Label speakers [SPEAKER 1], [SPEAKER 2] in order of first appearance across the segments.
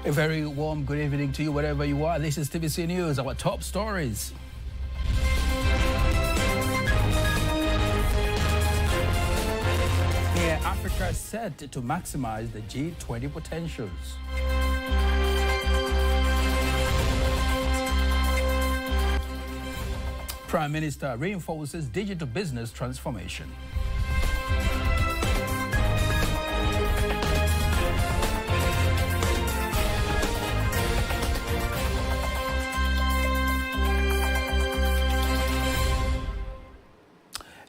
[SPEAKER 1] A very warm good evening to you wherever you are. This is TBC News, our top stories. Here, Africa is set to maximize the G20 potentials. Prime Minister reinforces digital business transformation.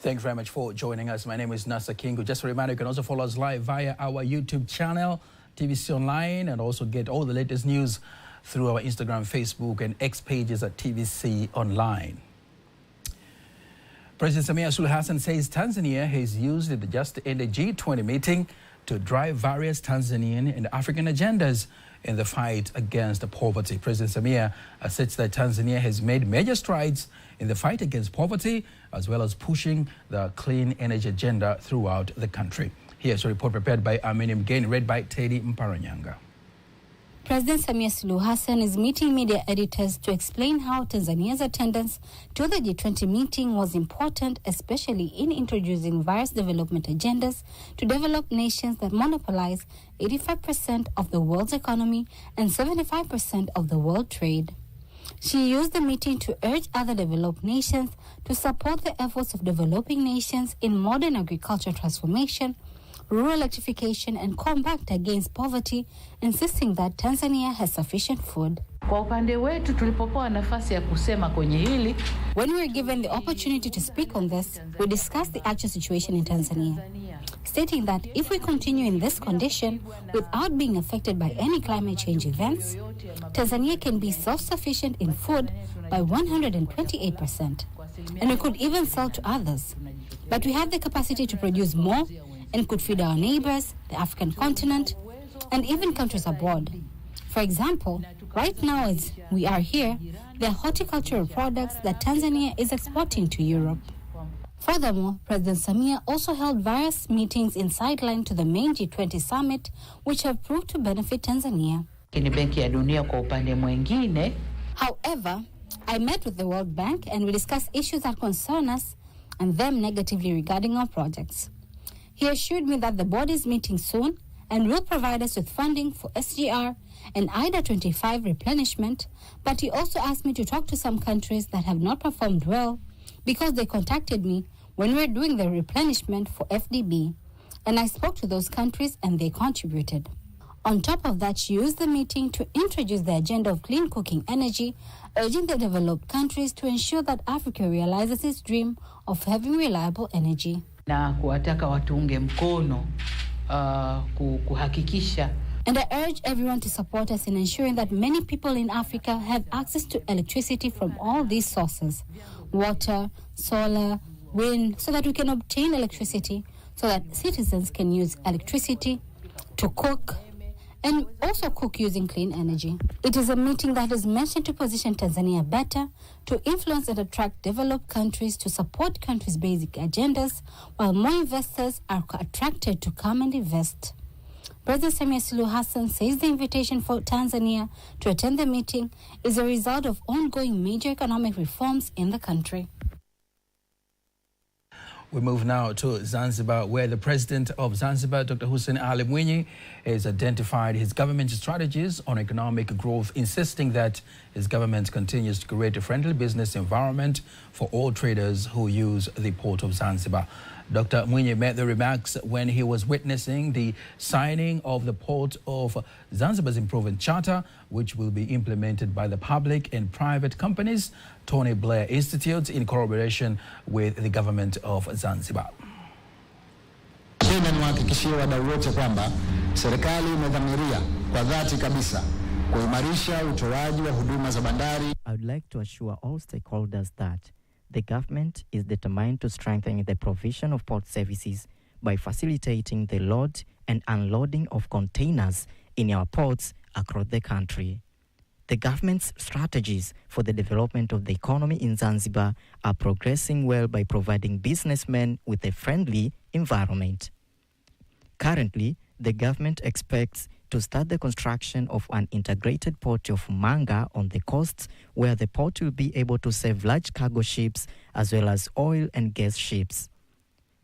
[SPEAKER 1] Thanks very much for joining us. My name is Nasa Kingu. Just a reminder, you can also follow us live via our YouTube channel, TBC Online, and also get all the latest news through our Instagram, Facebook, and X pages at TBC Online. President Samia Suluhu Hassan says Tanzania has used the just-ended G20 meeting to drive various Tanzanian and African agendas in the fight against poverty. President Samia asserts that Tanzania has made major strides in the fight against poverty, as well as pushing the clean energy agenda throughout the country. Here's a report prepared by Armenian Gain, read by Teddy Mparanyanga.
[SPEAKER 2] President Samia Suluhu Hassan is meeting media editors to explain how Tanzania's attendance to the G20 meeting was important, especially in introducing various development agendas to developed nations that monopolize 85% of the world's economy and 75% of the world trade. She used the meeting to urge other developed nations to support the efforts of developing nations in modern agriculture transformation, rural electrification, and combat against poverty, insisting that Tanzania has sufficient food.
[SPEAKER 3] When we were
[SPEAKER 2] given the opportunity to speak on this, we discussed the actual situation in Tanzania, stating that if we continue in this condition without being affected by any climate change events, Tanzania can be self-sufficient in food by 128%, and we could even sell to others. But we have the capacity to produce more and could feed our neighbors, the African continent, and even countries abroad. For example, right now as we are here, there are horticultural products that Tanzania is exporting to Europe. Furthermore, President Samia also held various meetings in sideline to the main G20 summit, which have proved to benefit Tanzania. However, I met with the World Bank and we discussed issues that concern us and them negatively regarding our projects. He assured me that the board is meeting soon and will provide us with funding for SGR and IDA 25 replenishment, but he also asked me to talk to some countries that have not performed well because they contacted me when we were doing the replenishment for FDB, and I spoke to those countries and they contributed. On top of that, she used the meeting to introduce the agenda of clean cooking energy, urging the developed countries to ensure that Africa realizes its dream of having reliable energy.
[SPEAKER 3] And
[SPEAKER 2] I urge everyone to support us in ensuring that many people in Africa have access to electricity from all these sources, water, solar, wind, so that we can obtain electricity, so that citizens can use electricity to cook, and also cook using clean energy. It is a meeting that is mentioned to position Tanzania better, to influence and attract developed countries to support countries' basic agendas, while more investors are attracted to come and invest. President Samia Suluhu Hassan says the invitation for Tanzania to attend the meeting is a result of ongoing major economic reforms in the country.
[SPEAKER 1] We move now to Zanzibar, where the president of Zanzibar, Dr. Hussein Ali Mwinyi, has identified his government's strategies on economic growth, insisting that his government continues to create a friendly business environment for all traders who use the port of Zanzibar. Dr. Mwinyi made the remarks when he was witnessing the signing of the Port of Zanzibar's Improvement Charter, which will be implemented by the public and private companies, Tony Blair Institute, in collaboration with the government of Zanzibar.
[SPEAKER 4] Niwahakikishie wadau wote kwamba serikali imedhamiria kwa dhati kabisa kuimarisha utoaji wa huduma za bandari.
[SPEAKER 5] I would like to assure all stakeholders that the government is determined to strengthen the provision of port services by facilitating the load and unloading of containers in our ports across the country. The government's strategies for the development of the economy in Zanzibar are progressing well by providing businessmen with a friendly environment. Currently, the government expects to start the construction of an integrated port of Manga on the coast, where the port will be able to serve large cargo ships as well as oil and gas ships.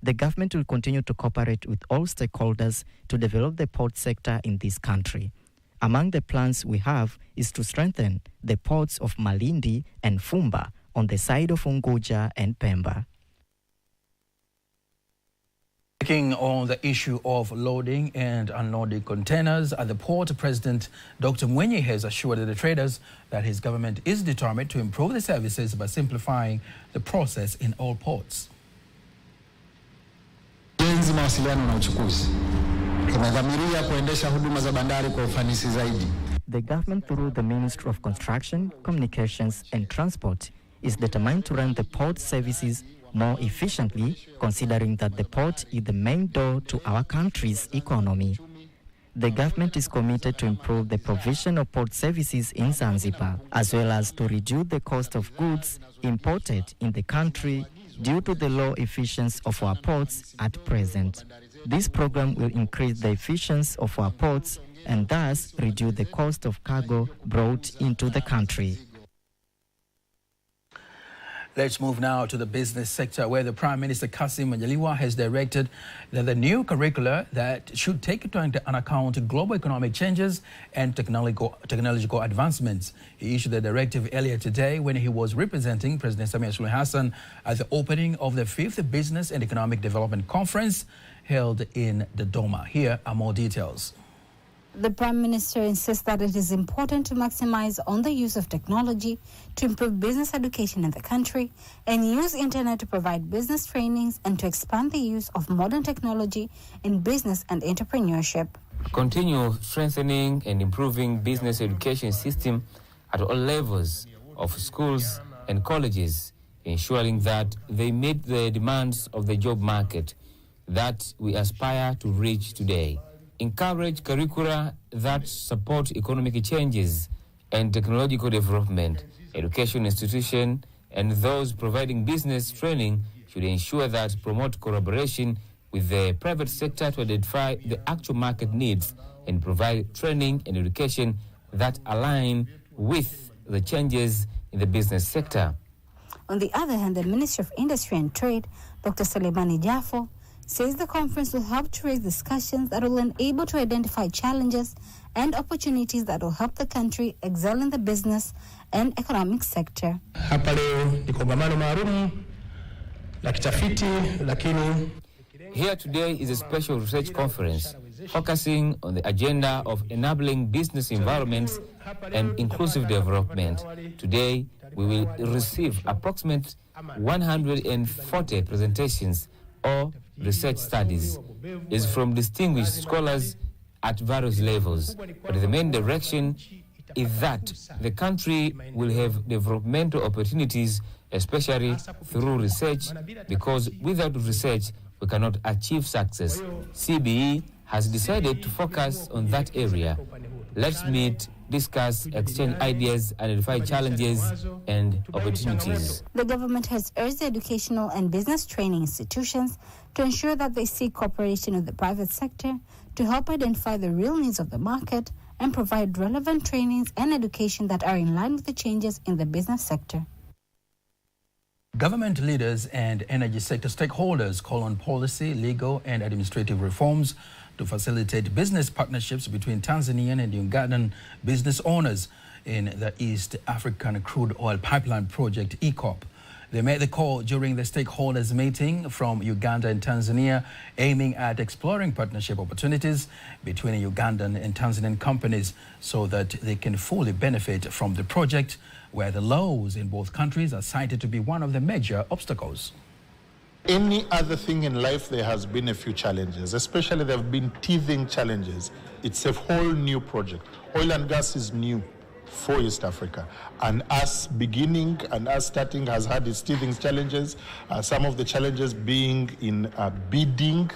[SPEAKER 5] The government will continue to cooperate with all stakeholders to develop the port sector in this country. Among the plans we have is to strengthen the ports of Malindi and Fumba on the side of Unguja and Pemba.
[SPEAKER 1] Speaking on the issue of loading and unloading containers at the port, President Dr. Mwenye has assured the traders that his government is determined to improve the services by simplifying the process in all ports.
[SPEAKER 4] Ujenzi, mawasiliano na uchukuzi imedhamiria kuendesha huduma za bandari kwa ufanisi zaidi.
[SPEAKER 5] The government, through the Ministry of Construction, Communications and Transport, is determined to run the port services more efficiently, considering that the port is the main door to our country's economy. The government is committed to improve the provision of port services in Zanzibar, as well as to reduce the cost of goods imported in the country due to the low efficiency of our ports at present. This program will increase the efficiency of our ports and thus reduce the cost of cargo brought into the country.
[SPEAKER 1] Let's move now to the business sector, where the Prime Minister Kassim Majaliwa has directed that the new curricula that should take into account global economic changes and technological advancements. He issued the directive earlier today when he was representing President Samia Suluhu Hassan at the opening of the 5th Business and Economic Development Conference held in Dodoma. Here are more details.
[SPEAKER 2] The Prime Minister insists that it is important to maximize on the use of technology to improve business education in the country and use internet to provide business trainings and to expand the use of modern technology in business and entrepreneurship.
[SPEAKER 3] Continue strengthening and improving business education system at all levels of schools and colleges, ensuring that they meet the demands of the job market that we aspire to reach today. Encourage curricula that support economic changes and technological development. Education institutions and those providing business training should ensure that promote collaboration with the private sector to identify the actual market needs and provide training and education that align with the changes in the business sector.
[SPEAKER 2] On the other hand, the Minister of Industry and Trade, Dr. Suleimani Jafo, says the conference will help to raise discussions that will enable to identify challenges and opportunities that will help the country excel in the business and economic sector.
[SPEAKER 6] Hapa leo ni kongamano maalum la kitafiti, lakini
[SPEAKER 3] here today is a special research conference focusing on the agenda of enabling business environments and inclusive development. Today, we will receive approximately 140 presentations or research studies is from distinguished scholars at various levels. But the main direction is that the country will have developmental opportunities, especially through research, because without research, we cannot achieve success. CBE has decided to focus on that area. Let's meet, discuss, exchange ideas, identify challenges and opportunities.
[SPEAKER 2] The government has urged the educational and business training institutions to ensure that they seek cooperation with the private sector to help identify the real needs of the market and provide relevant trainings and education that are in line with the changes in the business sector.
[SPEAKER 1] Government leaders and energy sector stakeholders call on policy, legal and administrative reforms to facilitate business partnerships between Tanzanian and Ugandan business owners in the East African Crude Oil Pipeline Project, EACOP. They made the call during the stakeholders meeting from Uganda and Tanzania, aiming at exploring partnership opportunities between Ugandan and Tanzanian companies so that they can fully benefit from the project, where the laws in both countries are cited to be one of the major obstacles.
[SPEAKER 7] Any other thing in life, there has been a few challenges, especially there have been teething challenges. It's a whole new project. Oil and gas is new for East Africa, and us beginning and us starting has had its teething challenges, some of the challenges being in bidding,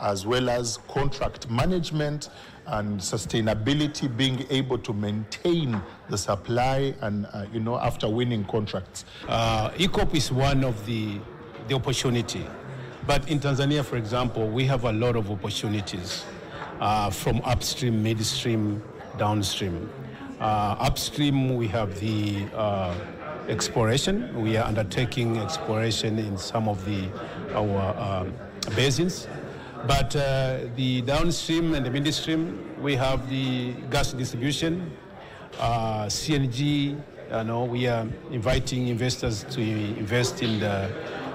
[SPEAKER 7] as well as contract management and sustainability, being able to maintain the supply and, after winning contracts.
[SPEAKER 6] EACOP is one of the opportunity. But in Tanzania, for example, we have a lot of opportunities.
[SPEAKER 8] from upstream, midstream, downstream. Upstream, we have the exploration. We are undertaking exploration in some of our basins. But the downstream and the midstream, we have the gas distribution, CNG. We are inviting investors to invest in the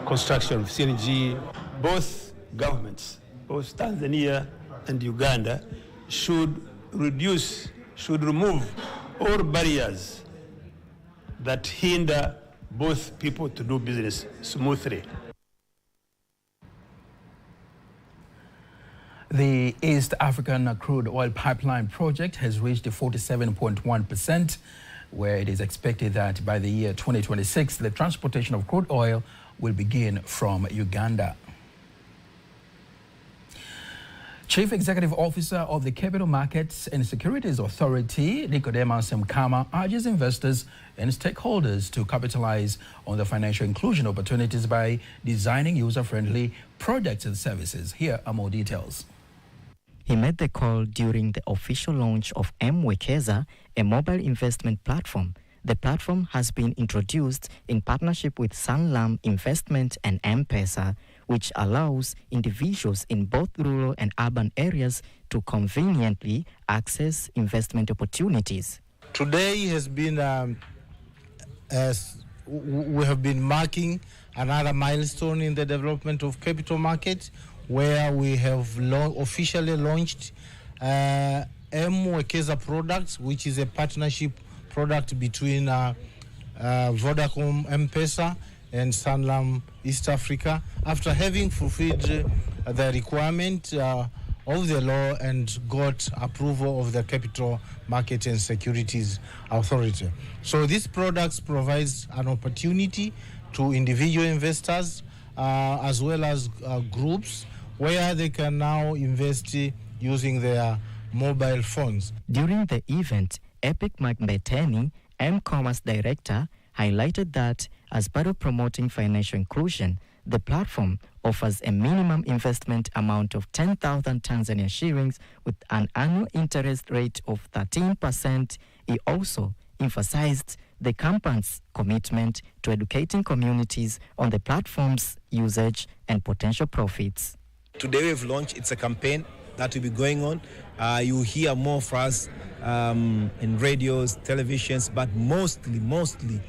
[SPEAKER 8] construction of CNG.
[SPEAKER 9] Both governments, both Tanzania and Uganda, should remove all barriers that hinder both people to do business smoothly.
[SPEAKER 1] The East African crude oil pipeline project has reached 47.1%, where it is expected that by the year 2026, the transportation of crude oil will begin from Uganda. Chief Executive Officer of the Capital Markets and Securities Authority, Nicodemus Mkama, urges investors and stakeholders to capitalize on the financial inclusion opportunities by designing user-friendly products and services. Here are more details.
[SPEAKER 5] He made the call during the official launch of M-Wekeza, a mobile investment platform. The platform has been introduced in partnership with Sanlam Investment and M-Pesa, which allows individuals in both rural and urban areas to conveniently access investment opportunities.
[SPEAKER 10] Today has been, as we have been marking another milestone in the development of capital markets, where we have officially launched M-Wekeza products, which is a partnership product between Vodacom M-Pesa and Sanlam East Africa, after having fulfilled the requirement of the law and got approval of the Capital Market and Securities Authority. So these products provides an opportunity to individual investors as well as groups, where they can now invest using their mobile phones.
[SPEAKER 5] During the event, Epic Magbeteni, M-Commerce Director, highlighted that as part of promoting financial inclusion, the platform offers a minimum investment amount of 10,000 Tanzania shillings with an annual interest rate of 13%. He also emphasized the company's commitment to educating communities on the platform's usage and potential profits.
[SPEAKER 11] Today we've launched, it's a campaign that will be going on. You hear more from us in radios, televisions, but mostly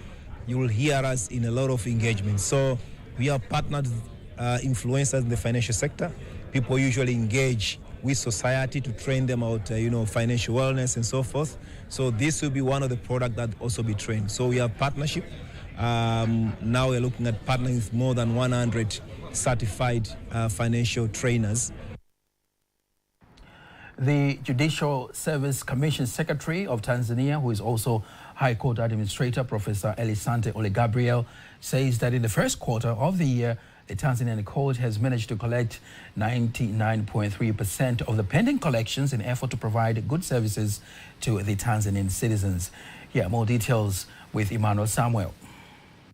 [SPEAKER 11] you will hear us in a lot of engagement. So we are partnered influencers in the financial sector. People usually engage with society to train them out, financial wellness and so forth. So this will be one of the products that also be trained. So we have partnership. Now we're looking at partnering with more than 100 certified financial trainers.
[SPEAKER 1] The Judicial Service Commission Secretary of Tanzania, who is also High Court Administrator, Professor Elisante Ole Gabriel, says that in the first quarter of the year, the Tanzanian court has managed to collect 99.3% of the pending collections in effort to provide good services to the Tanzanian citizens. Here, more details with Emmanuel Samuel.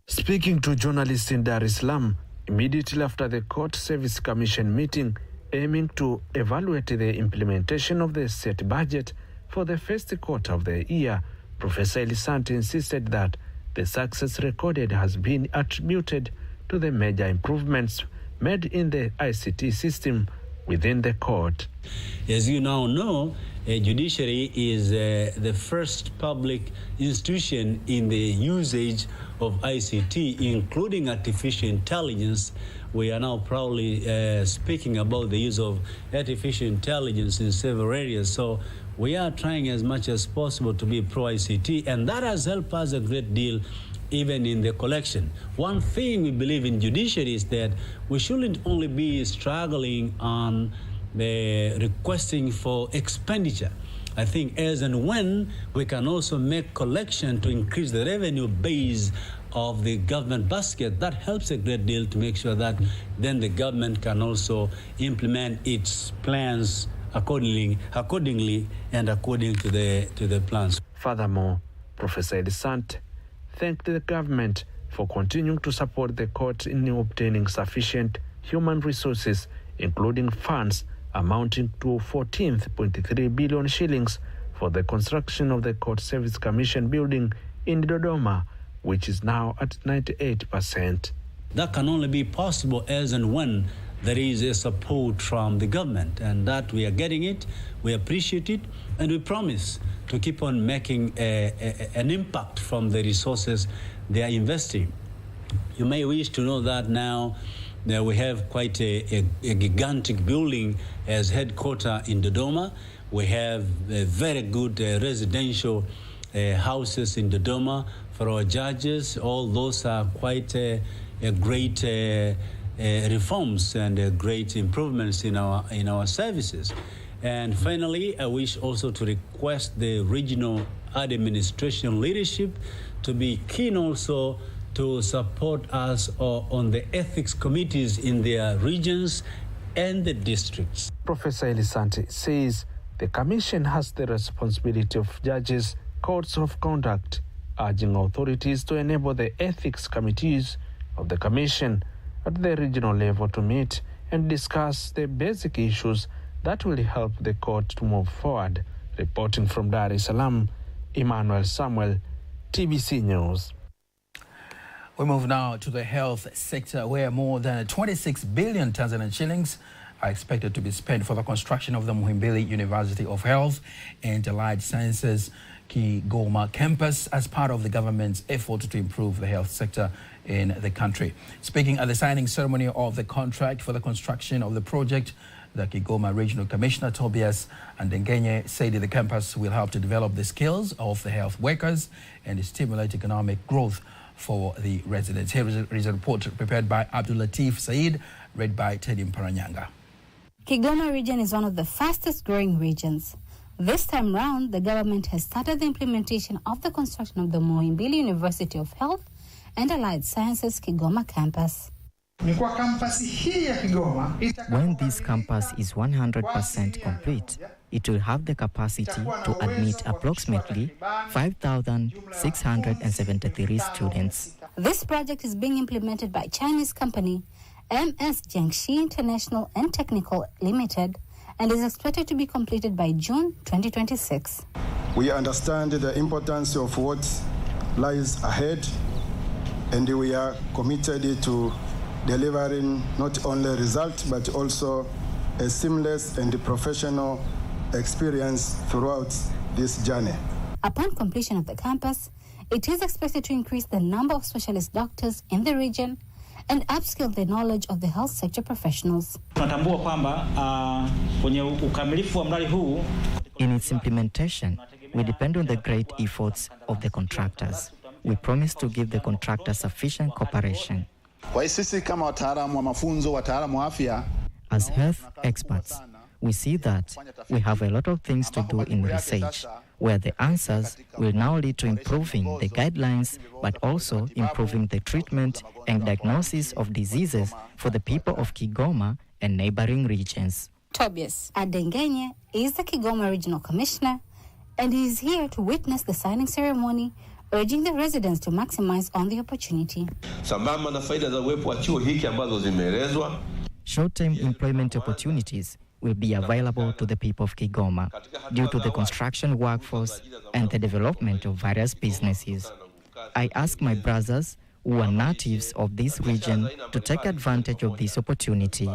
[SPEAKER 12] Speaking to journalists in Dar es Salaam, immediately after the Court Service Commission meeting, aiming to evaluate the implementation of the state budget for the first quarter of the year, Professor Elisante insisted that the success recorded has been attributed to the major improvements made in the ICT system within the court.
[SPEAKER 13] As you now know, Judiciary is the first public institution in the usage of ICT, including artificial intelligence. We are now proudly speaking about the use of artificial intelligence in several areas. So we are trying as much as possible to be pro-ICT, and that has helped us a great deal even in the collection. One thing we believe in Judiciary is that we shouldn't only be struggling on the requesting for expenditure. I think as and when we can also make collection to increase the revenue base of the government basket, that helps a great deal to make sure that then the government can also implement its plans accordingly and according to the plans.
[SPEAKER 12] Furthermore, Professor Elisante thanked the government for continuing to support the court in obtaining sufficient human resources, including funds amounting to 14.3 billion shillings for the construction of the Court Service Commission building in Dodoma, which is now at 98%.
[SPEAKER 13] That can only be possible as and when there is a support from the government, and that we are getting it, we appreciate it, and we promise to keep on making an impact from the resources they are investing. You may wish to know that now we have quite a gigantic building as headquarters in Dodoma. We have very good residential houses in Dodoma for our judges. All those are quite great reforms and great improvements in our services. And finally, I wish also to request the regional administration leadership to be keen also to support us on the ethics committees in their regions and the districts.
[SPEAKER 12] Professor Elisanti says the Commission has the responsibility of judges' codes of conduct, urging authorities to enable the ethics committees of the Commission at the regional level to meet and discuss the basic issues that will help the court to move forward. Reporting from Dar es Salaam, Emmanuel Samuel, TBC News.
[SPEAKER 1] We move now to the health sector, where more than 26 billion Tanzanian shillings are expected to be spent for the construction of the Muhimbili University of Health and Allied Sciences Kigoma campus as part of the government's effort to improve the health sector in the country. Speaking at the signing ceremony of the contract for the construction of the project, the Kigoma Regional Commissioner Tobias Ndengenye said the campus will help to develop the skills of the health workers and stimulate economic growth for the residents. Here is a report prepared by Abdul Latif Said, read by Teddy Mparanyanga.
[SPEAKER 2] Kigoma region is one of the fastest growing regions. This time round, the government has started the implementation of the construction of the Muhimbili University of Health and Allied Sciences Kigoma campus.
[SPEAKER 5] When this campus is 100% complete, it will have the capacity to admit approximately 5,673 students.
[SPEAKER 2] This project is being implemented by Chinese company MS Jiangxi International and Technical Limited and is expected to be completed by June 2026.
[SPEAKER 14] We understand the importance of what lies ahead, and we are committed to delivering not only results but also a seamless and professional experience throughout this journey.
[SPEAKER 2] Upon completion of the campus, it is expected to increase the number of specialist doctors in the region and upskill the knowledge of the health sector professionals.
[SPEAKER 5] In its implementation, we depend on the great efforts of the contractors. We promise to give the contractors sufficient cooperation. As health experts, we see that we have a lot of things to do in research, where the answers will now lead to improving the guidelines, but also improving the treatment and diagnosis of diseases for the people of Kigoma and neighboring regions.
[SPEAKER 2] Tobias Ndengenye is the Kigoma Regional Commissioner, and he is here to witness the signing ceremony, urging the residents to maximize on the opportunity.
[SPEAKER 5] Short-term employment opportunities will be available to the people of Kigoma due to the construction workforce and the development of various businesses. I ask my brothers who are natives of this region to take advantage of this opportunity.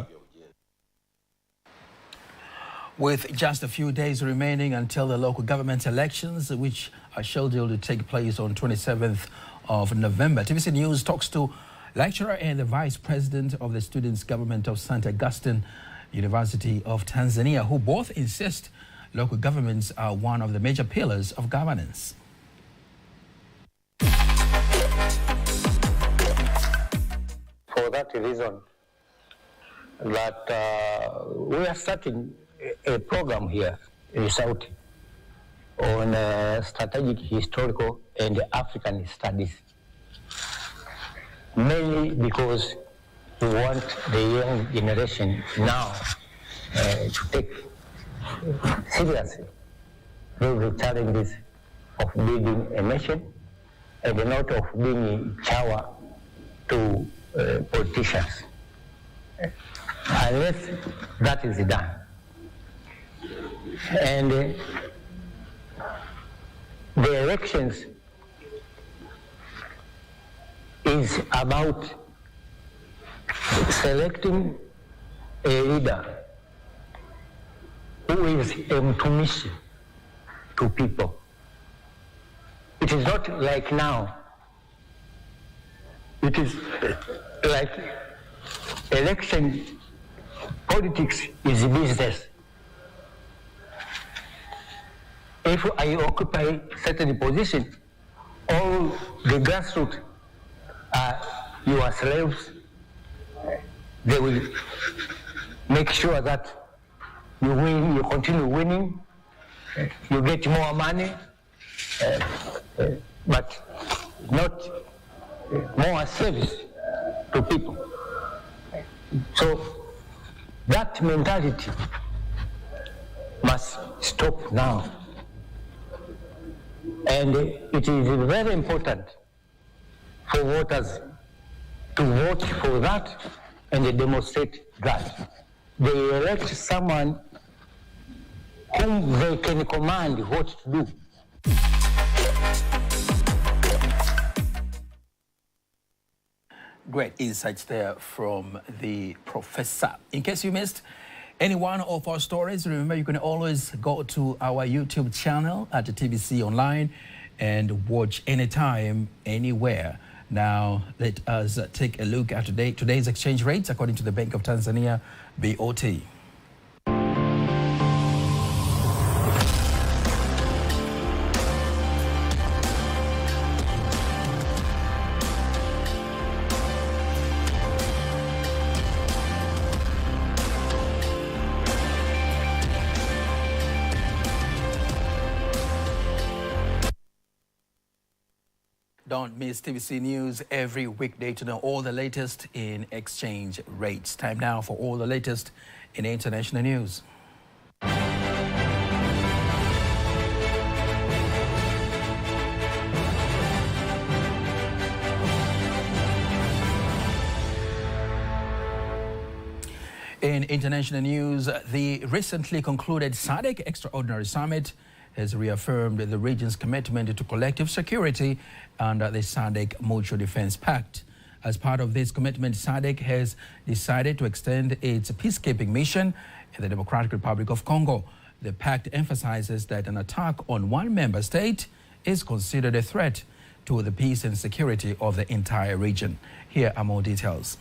[SPEAKER 1] With just a few days remaining until the local government elections, which are scheduled to take place on 27th of November, TBC News talks to lecturer and the vice president of the Students' Government of St. Augustine University of Tanzania, who both insist local governments are one of the major pillars of governance.
[SPEAKER 15] For that reason, that we are starting a program here in South on strategic, historical, and African studies, mainly because we want the young generation now to take seriously the challenges of building a nation and not of being chawa to politicians. Unless that is done, And the elections is about selecting a leader who is a mtumishi to people. It is not like now. It is like election politics is business. If I occupy certain position, all the grassroots are your slaves. They will make sure that you win, you continue winning, you get more money, but not more service to people. So that mentality must stop now. And it is very important for voters to vote for that and demonstrate that. They elect someone whom they can command what to do.
[SPEAKER 1] Great insights there from the professor. In case you missed any one of our stories, remember you can always go to our YouTube channel at TBC Online and watch anytime, anywhere. Now, let us take a look at today's exchange rates according to the Bank of Tanzania, BOT. Don't miss TBC News every weekday to know all the latest in exchange rates. Time now for all the latest in international news. In international news, the recently concluded SADC Extraordinary Summit has reaffirmed the region's commitment to collective security under the SADC Mutual Defense Pact. As part of this commitment, SADC has decided to extend its peacekeeping mission in the Democratic Republic of Congo. The pact emphasizes that an attack on one member state is considered a threat to the peace and security of the entire region. Here are more details.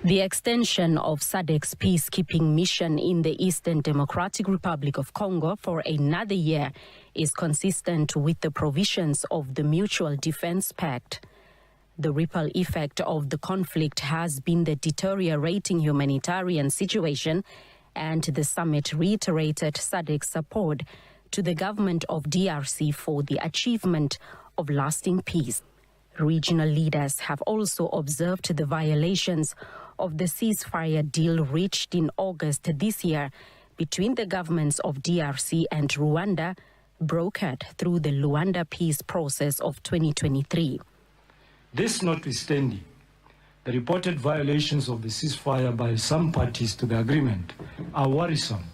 [SPEAKER 16] The extension of SADC's peacekeeping mission in the Eastern Democratic Republic of Congo for another year is consistent with the provisions of the Mutual Defense Pact. The ripple effect of the conflict has been the deteriorating humanitarian situation, and the summit reiterated SADC's support to the government of DRC for the achievement of lasting peace. Regional leaders have also observed the violations of the ceasefire deal reached in August this year between the governments of DRC and Rwanda, brokered through the Luanda peace process of 2023.
[SPEAKER 17] This notwithstanding, the reported violations of the ceasefire by some parties to the agreement are worrisome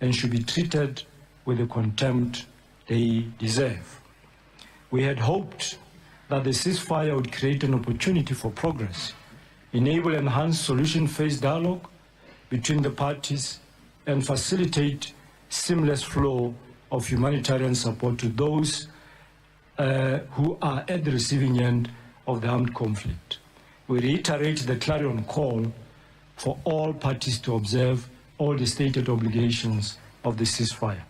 [SPEAKER 17] and should be treated with the contempt they deserve. We had hoped that the ceasefire would create an opportunity for progress, enable enhanced solution-based dialogue between the parties, and facilitate seamless flow of humanitarian support to those who are at the receiving end of the armed conflict. We reiterate the clarion call for all parties to observe all the stated obligations of the ceasefire.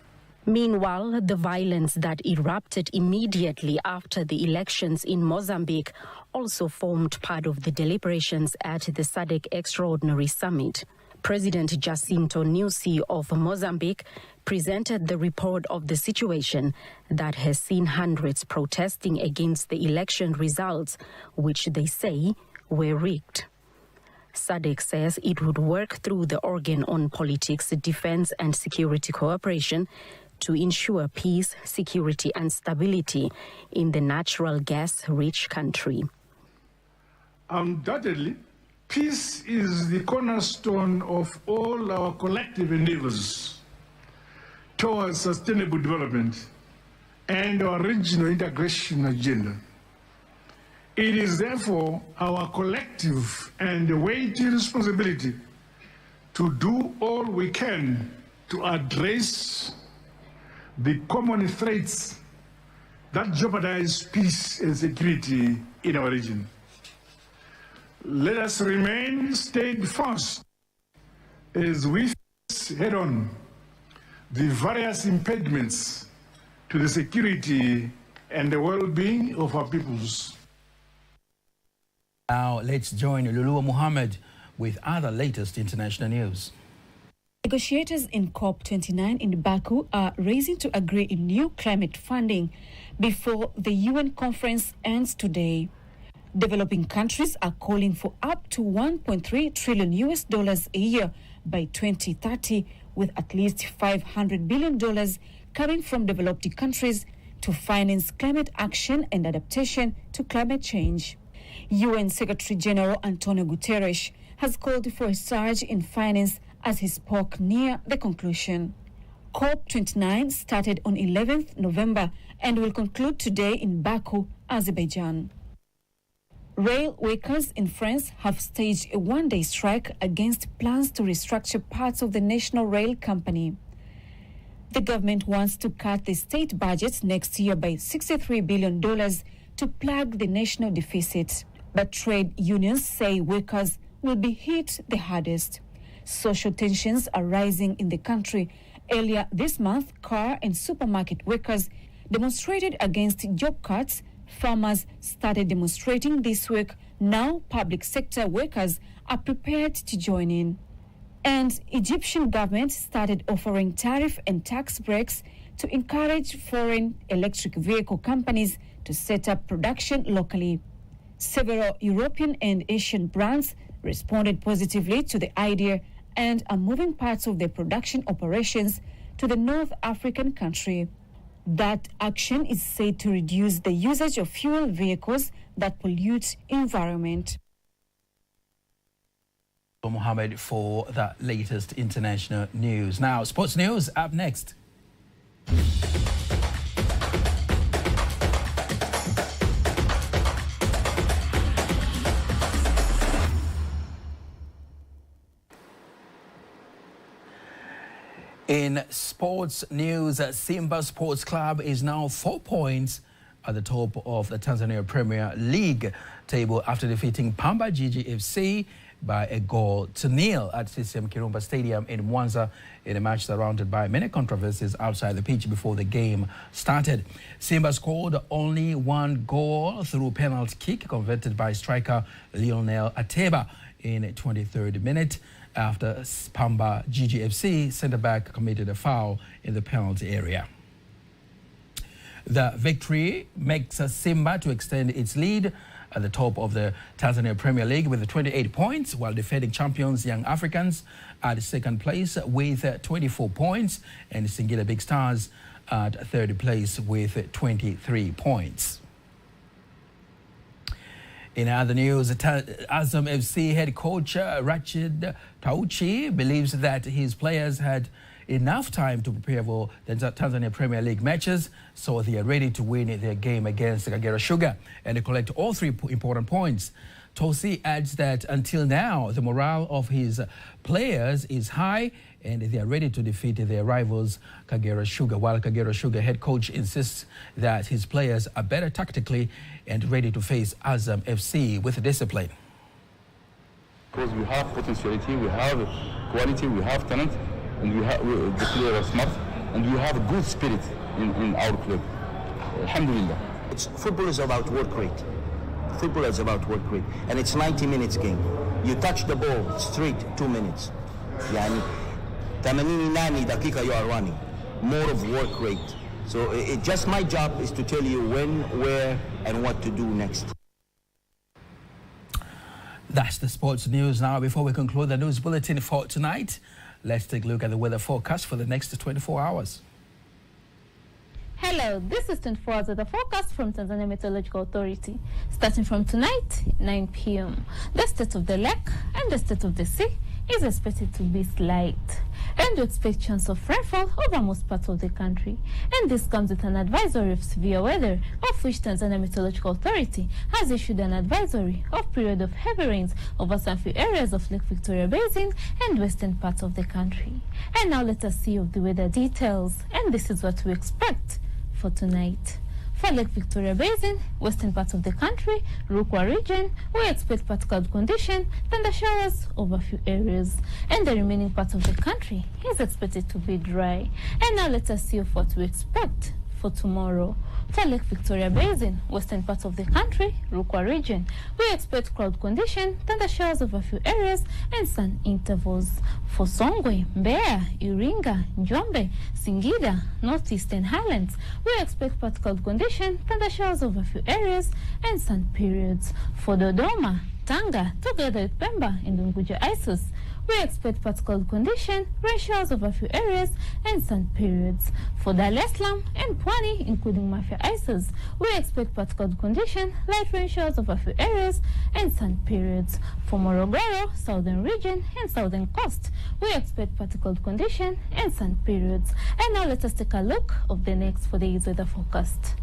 [SPEAKER 16] Meanwhile, the violence that erupted immediately after the elections in Mozambique also formed part of the deliberations at the SADC Extraordinary Summit. President Jacinto Nyusi of Mozambique presented the report of the situation that has seen hundreds protesting against the election results, which they say were rigged. SADC says it would work through the organ on politics, defense and security cooperation to ensure peace, security and stability in the natural gas-rich country.
[SPEAKER 18] Undoubtedly, peace is the cornerstone of all our collective endeavors towards sustainable development and our regional integration agenda. It is therefore our collective and weighty responsibility to do all we can to address the common threats that jeopardize peace and security in our region. Let us remain steadfast as we face head-on the various impediments to the security and the well-being of our peoples.
[SPEAKER 1] Now let's join Lulu Muhammad with other latest international news.
[SPEAKER 19] Negotiators in COP29 in Baku are racing to agree in new climate funding before the UN conference ends today. Developing countries are calling for up to $1.3 trillion a year by 2030, with at least $500 billion coming from developed countries to finance climate action and adaptation to climate change. UN Secretary General Antonio Guterres has called for a surge in finance as he spoke near the conclusion. COP29 started on 11th November and will conclude today in Baku, Azerbaijan. Rail workers in France have staged a one-day strike against plans to restructure parts of the national rail company. The government wants to cut the state budget next year by $63 billion to plug the national deficit. But trade unions say workers will be hit the hardest. Social tensions are rising in the country. Earlier this month, car and supermarket workers demonstrated against job cuts. Farmers started demonstrating this week. Now public sector workers are prepared to join in. And Egyptian government started offering tariff and tax breaks to encourage foreign electric vehicle companies to set up production locally. Several European and Asian brands responded positively to the idea and are moving parts of their production operations to the North African country. That action is said to reduce the usage of fuel vehicles that pollute environment.
[SPEAKER 1] Mohammed for that latest international news. Now, sports news up next. In sports news, Simba Sports Club is now 4 points at the top of the Tanzania Premier League table after defeating Pamba Jiji FC by a goal to nil at CCM Kirumba Stadium in Mwanza in a match surrounded by many controversies outside the pitch before the game started. Simba scored only one goal through penalty kick converted by striker Lionel Ateba in the 23rd minute after Pamba GGFC centre-back committed a foul in the penalty area. The victory makes Simba to extend its lead at the top of the Tanzania Premier League with 28 points, while defending champions Young Africans at second place with 24 points, and Singida Big Stars at third place with 23 points. In other news, Azam FC head coach Rachid Tauchi believes that his players had enough time to prepare for the Tanzania Premier League matches, so they are ready to win their game against Kagera Sugar and collect all 3 important points. Tosi adds that until now, the morale of his players is high and they are ready to defeat their rivals Kagera Sugar, while Kagera Sugar head coach insists that his players are better tactically and ready to face Azam FC with discipline.
[SPEAKER 20] Because we have potentiality, we have quality, we have talent, and the players are smart, and we have a good spirit in our club. Alhamdulillah.
[SPEAKER 21] Football is about work rate. Football is about work rate, and it's 90 minutes game. You touch the ball straight 2 minutes. Yani 89 dakika you are running. More of work rate. So just my job is to tell you when, where, and what to do next.
[SPEAKER 1] That's the sports news. Now, before we conclude the news bulletin for tonight, let's take a look at the weather forecast for the next 24 hours.
[SPEAKER 22] Hello, this is 24 hours of the forecast from Tanzania Meteorological Authority. Starting from tonight, 9 p.m. The state of the lake and the state of the sea is expected to be slight. And we expect chance of rainfall over most parts of the country. And this comes with an advisory of severe weather, of which Tanzania Meteorological Authority has issued an advisory of period of heavy rains over some few areas of Lake Victoria Basin and western parts of the country. And now let us see of the weather details. And this is what we expect for tonight. For Lake Victoria Basin, western parts of the country, Rukwa region, we expect part cloud condition, thunder showers over a few areas. And the remaining parts of the country is expected to be dry. And now let us see of what we expect for tomorrow. For Lake Victoria Basin, western parts of the country, Rukwa region, we expect cloud condition, thunder showers over a few areas, and sun intervals. For Songwe, Mbeya, Iringa, Njombe, Singida, northeastern highlands, we expect part cloud condition, thunder showers over a few areas, and sun periods. For Dodoma, Tanga, together with Pemba and Unguja Isos, we expect part cloud condition, rain showers over a few areas, and sun periods. For Dar es Salaam and Pwani, including Mafia Isos, we expect part cloud condition, light rain showers over a few areas, and sun periods. For Morogoro, southern region, and southern coast, we expect part cloud condition and sun periods. And now let us take a look of the next 4 days weather forecast.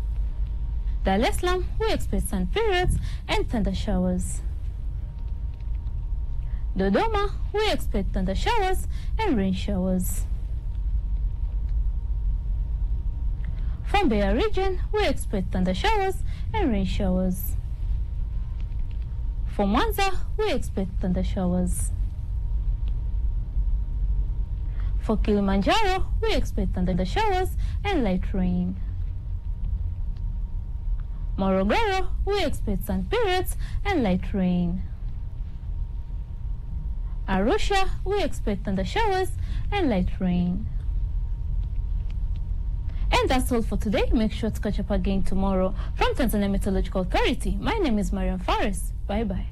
[SPEAKER 22] Dar es Salaam, we expect sun periods and thunder showers. Dodoma, we expect thunder showers and rain showers. From Mbeya region, we expect thunder showers and rain showers. For Mwanza, we expect thunder showers. For Kilimanjaro, we expect thunder showers and light rain. Morogoro, we expect sun periods and light rain. Arusha, we expect thunder showers and light rain. And that's all for today. Make sure to catch up again tomorrow. From Tanzania Meteorological Authority, my name is Mariam Faris. Bye-bye.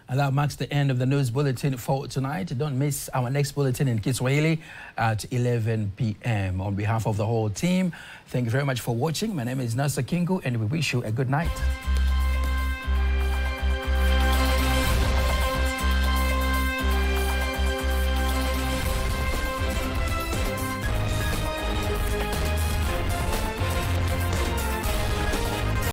[SPEAKER 1] And that marks the end of the news bulletin for tonight. Don't miss our next bulletin in Kiswahili at 11 p.m. On behalf of the whole team, thank you very much for watching. My name is Nasa Kingu, and we wish you a good night.